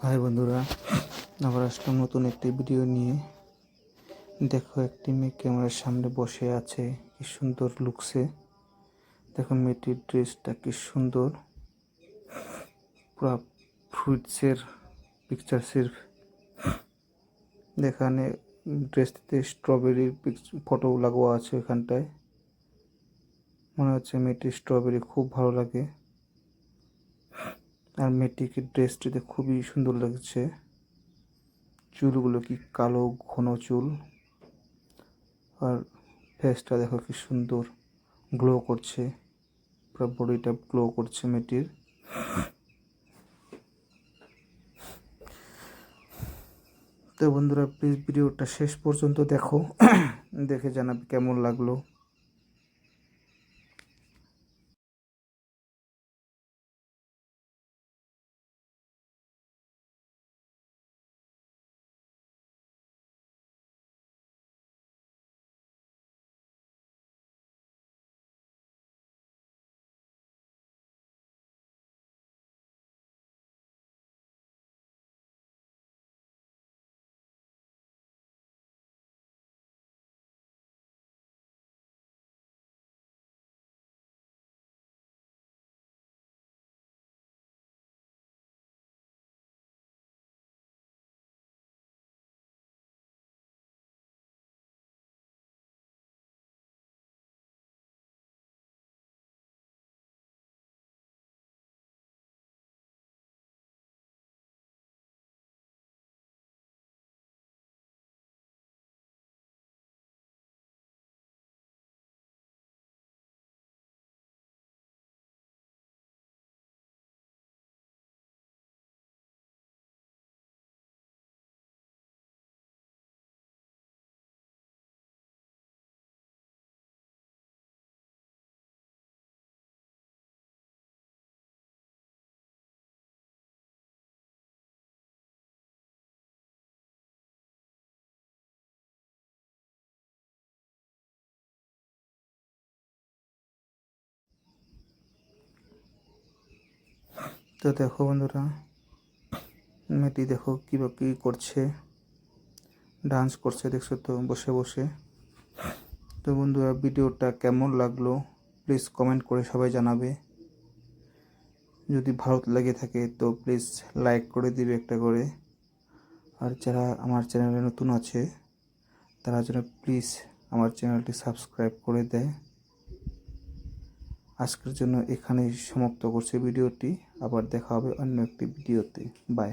High বন্ধুরা, আবার আসলাম নতুন একটি ভিডিও নিয়ে। দেখো, একটি মেয়ে ক্যামেরার সামনে বসে আছে, কি সুন্দর লুকসে। দেখো মেয়েটির ড্রেসটা কি সুন্দর, পুরো ফ্রুটসের পিকচার্সের। এখানে ড্রেসটিতে স্ট্রবেরির ফটো লাগোয়া আছে। এখানটায় মনে হচ্ছে মেয়েটির স্ট্রবেরি খুব ভালো লাগে। আর মেয়েটিকে ড্রেসটিতে খুবই সুন্দর লাগছে। চুলগুলো কি কালো ঘন চুল, আর ফেসটা দেখো কি সুন্দর গ্লো করছে, পুরো বডিটা গ্লো করছে মেয়েটির। তো বন্ধুরা, প্লিজ ভিডিওটা শেষ পর্যন্ত দেখো, দেখে জানাবে কেমন লাগলো। তো দেখো বন্ধুরা, মেয়েটি দেখো কী করছে, ডান্স করছে, দেখছো তো বসে বসে। তো বন্ধুরা, ভিডিওটা কেমন লাগলো প্লিজ কমেন্ট করে সবাই জানাবে। যদি ভালো লেগে থাকে তো প্লিজ লাইক করে দিবে একটা করে। আর যারা আমার চ্যানেলে নতুন আছে তারা যেন প্লিজ আমার চ্যানেলটি সাবস্ক্রাইব করে দেয়। আজকের জন্য এখানেই সমাপ্ত করছি ভিডিওটি। আবার দেখা হবে অন্য একটি ভিডিওতে। বাই।